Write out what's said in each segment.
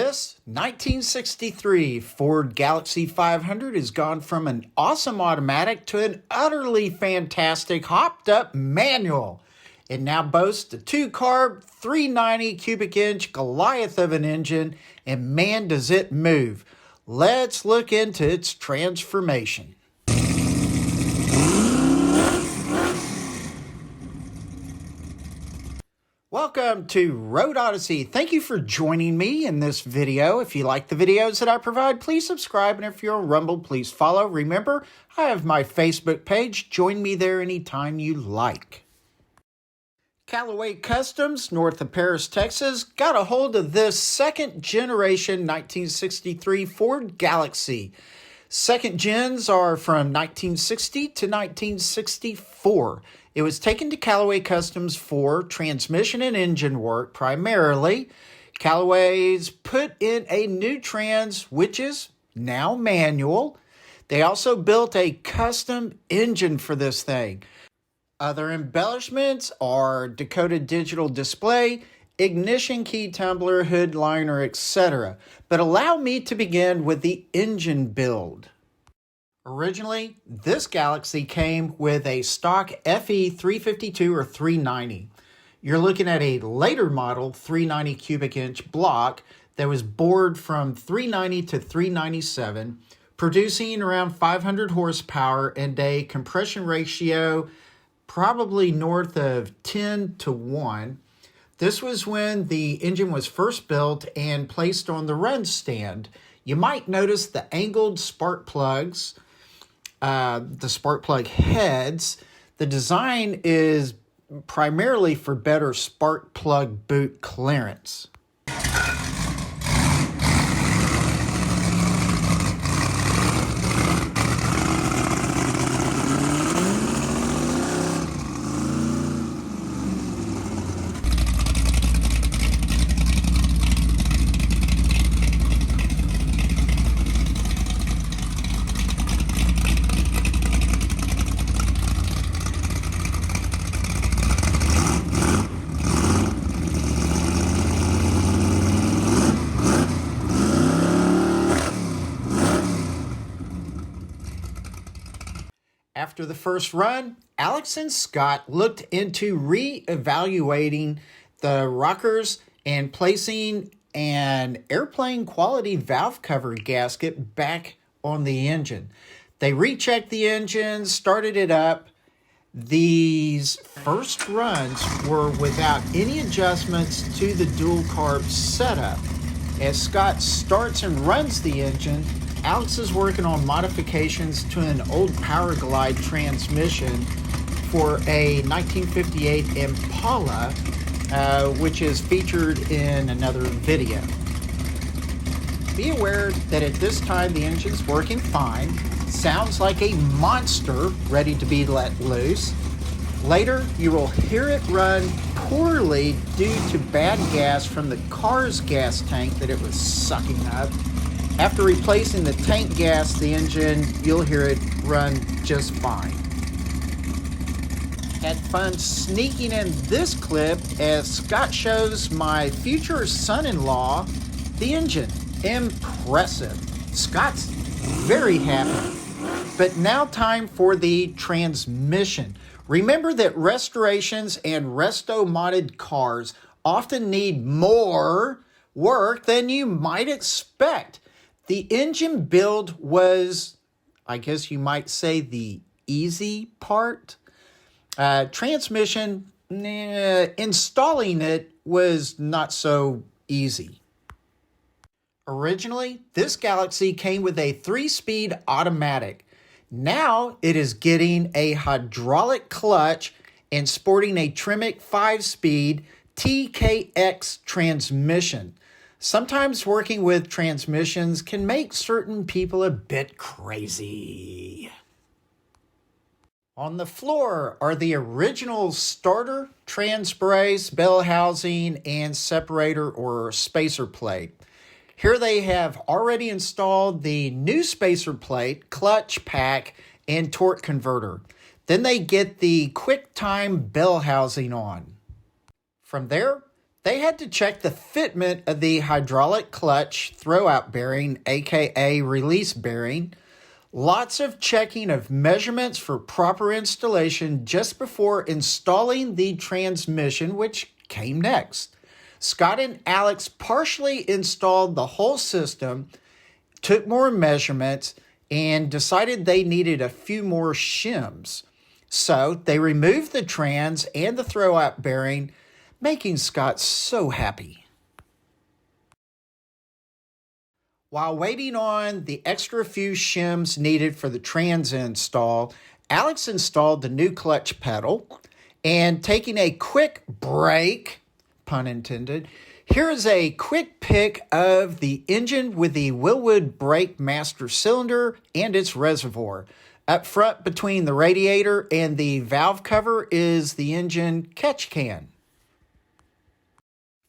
This 1963 Ford Galaxie 500 has gone from an awesome automatic to an utterly fantastic hopped-up manual. It now boasts a 2-carb, 390 cubic inch Goliath of an engine, and man does it move. Let's look into its transformation. Welcome to Road Odyssey. Thank you for joining me in this video. If you like the videos that I provide, please subscribe. And if you're on Rumble, please follow. Remember, I have my Facebook page. Join me there anytime you like. Callaway Customs, north of Paris, Texas, got a hold of this second generation 1963 Ford Galaxie. Second gens are from 1960 to 1964. It was taken to Callaway Customs for transmission and engine work primarily. Callaway's put in a new trans, which is now manual. They also built a custom engine for this thing. Other embellishments are decoded digital display, ignition key tumbler, hood liner, etc. But allow me to begin with the engine build. Originally, this Galaxie came with a stock FE 352 or 390. You're looking at a later model 390 cubic inch block that was bored from 390 to 397, producing around 500 horsepower and a compression ratio probably north of 10 to 1. This was when the engine was first built and placed on the run stand. You might notice the angled spark plugs, the spark plug heads. The design is primarily for better spark plug boot clearance. After the first run, Alex and Scott looked into re-evaluating the rockers and placing an airplane quality valve cover gasket back on the engine. They rechecked the engine, started it up. These first runs were without any adjustments to the dual carb setup. As Scott starts and runs the engine, Alex is working on modifications to an old Power Glide transmission for a 1958 Impala, which is featured in another video. Be aware that at this time the engine's working fine, sounds like a monster ready to be let loose. Later, you will hear it run poorly due to bad gas from the car's gas tank that it was sucking up. After replacing the tank gas, the engine, you'll hear it run just fine. Had fun sneaking in this clip as Scott shows my future son-in-law the engine. Impressive. Scott's very happy. But now time for the transmission. Remember that restorations and resto-modded cars often need more work than you might expect. The engine build was, I guess you might say, the easy part. Transmission, installing it was not so easy. Originally, this Galaxie came with a 3-speed automatic. Now it is getting a hydraulic clutch and sporting a Tremec 5-speed TKX transmission. Sometimes working with transmissions can make certain people a bit crazy. On the floor are the original starter, trans brace, bell housing, and separator or spacer plate. Here they have already installed the new spacer plate, clutch pack, and torque converter. Then they get the QuickTime bell housing on. From there, They had to check the fitment of the hydraulic clutch throwout bearing, aka release bearing. Lots of checking of measurements for proper installation just before installing the transmission, which came next. Scott and Alex partially installed the whole system, took more measurements, and decided they needed a few more shims. So they removed the trans and the throwout bearing, making Scott so happy. While waiting on the extra few shims needed for the trans install, Alex installed the new clutch pedal, and taking a quick break, pun intended, here is a quick pic of the engine with the Wilwood brake master cylinder and its reservoir. Up front between the radiator and the valve cover is the engine catch can.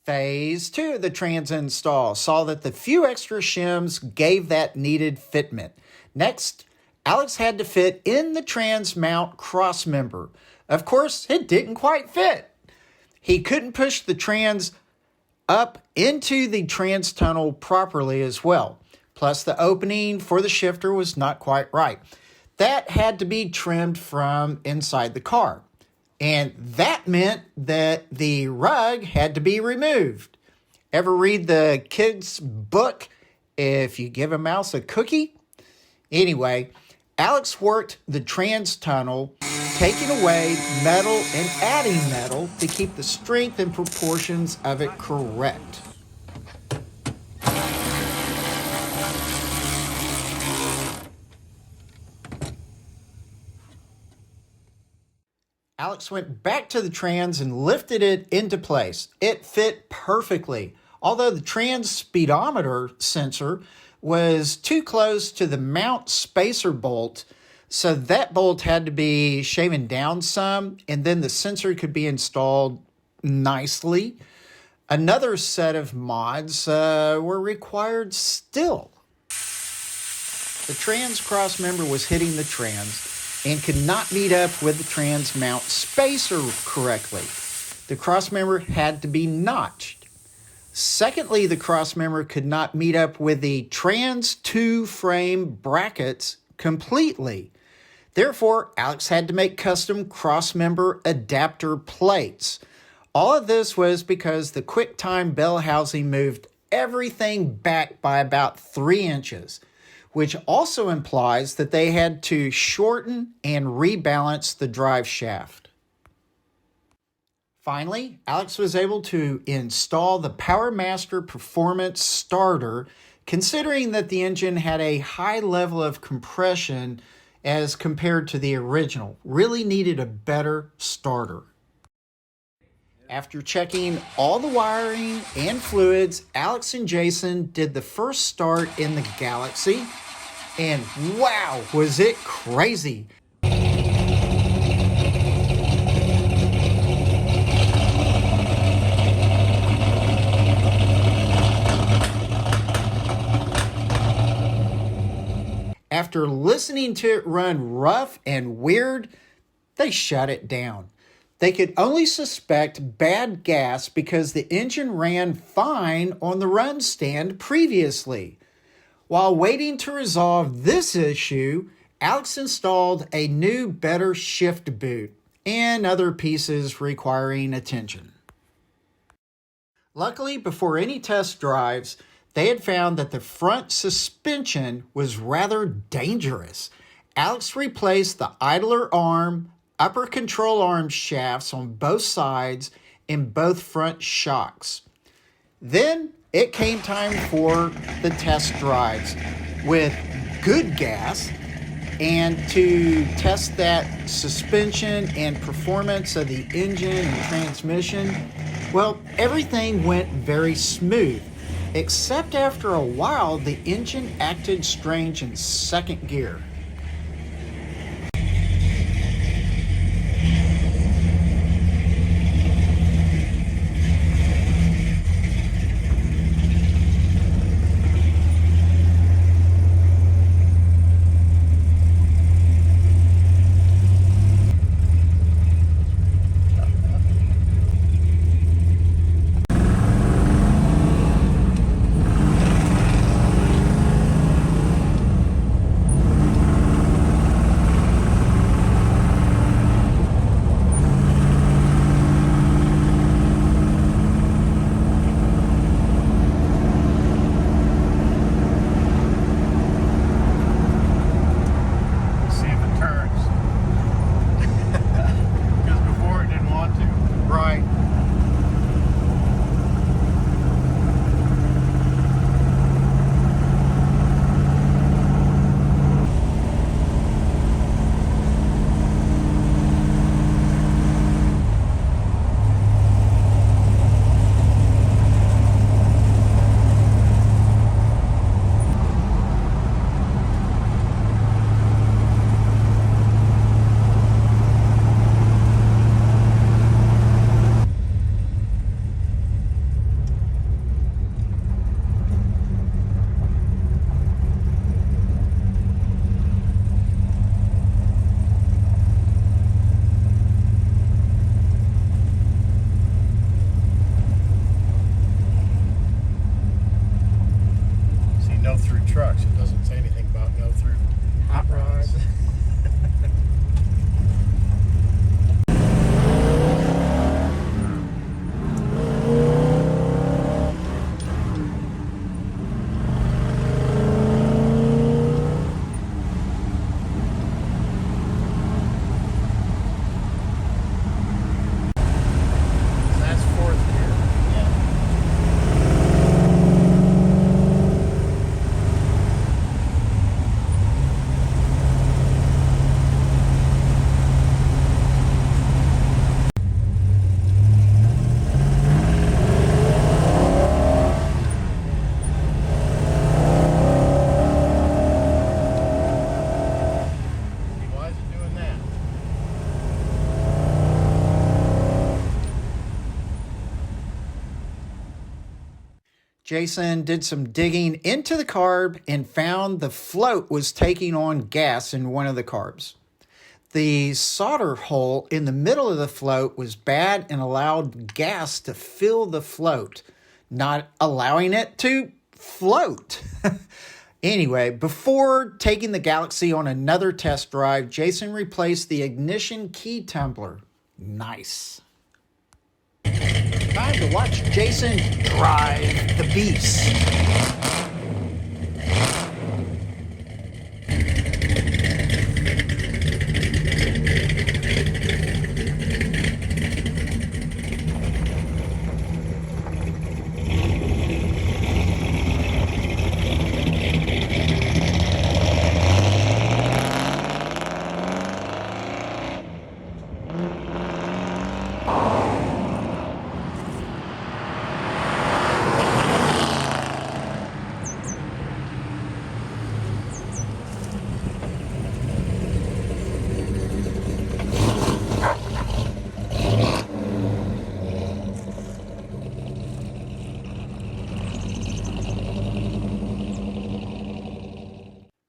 Phase 2 of the trans install saw that the few extra shims gave that needed fitment. Next, Alex had to fit in the trans mount cross member. Of course, it didn't quite fit. He couldn't push the trans up into the trans tunnel properly as well. Plus, the opening for the shifter was not quite right. That had to be trimmed from inside the car. And that meant that the rug had to be removed. Ever read the kids' book, If You Give a Mouse a Cookie? Anyway, Alex worked the trans tunnel, taking away metal and adding metal to keep the strength and proportions of it correct. Alex went back to the trans and lifted it into place. It fit perfectly, although the trans speedometer sensor was too close to the mount spacer bolt, so that bolt had to be shaven down some, and then the sensor could be installed nicely. Another set of mods were required still. The trans cross member was hitting the trans and could not meet up with the trans mount spacer correctly. The cross member had to be notched. Secondly, the cross member could not meet up with the trans 2 frame brackets completely. Therefore, Alex had to make custom cross member adapter plates. All of this was because the QuickTime bell housing moved everything back by about 3 inches, which also implies that they had to shorten and rebalance the drive shaft. Finally, Alex was able to install the PowerMaster Performance Starter, considering that the engine had a high level of compression as compared to the original. Really needed a better starter. After checking all the wiring and fluids, Alex and Jason did the first start in the Galaxie, and wow, was it crazy! After listening to it run rough and weird, they shut it down. They could only suspect bad gas because the engine ran fine on the run stand previously. While waiting to resolve this issue, Alex installed a new, better shift boot and other pieces requiring attention. Luckily, before any test drives, they had found that the front suspension was rather dangerous. Alex replaced the idler arm, upper control arm shafts on both sides, and both front shocks. Then it came time for the test drives with good gas and to test that suspension and performance of the engine and transmission. Well, everything went very smooth, except after a while the engine acted strange in second gear. Jason did some digging into the carb and found the float was taking on gas in one of the carbs. The solder hole in the middle of the float was bad and allowed gas to fill the float, not allowing it to float. Anyway, before taking the Galaxie on another test drive, Jason replaced the ignition key tumbler. Nice. Time to watch Jason drive the beast.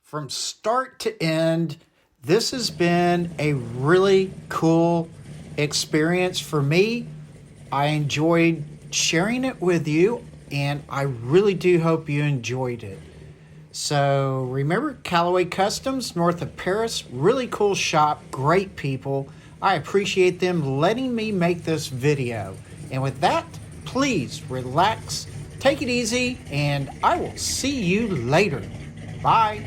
From start to end, this has been a really cool experience for me. I enjoyed sharing it with you, and I really do hope you enjoyed it. So remember, Callaway Customs, north of Paris, really cool shop, great people. I appreciate them letting me make this video. And with that, please relax, take it easy, and I will see you later. Bye.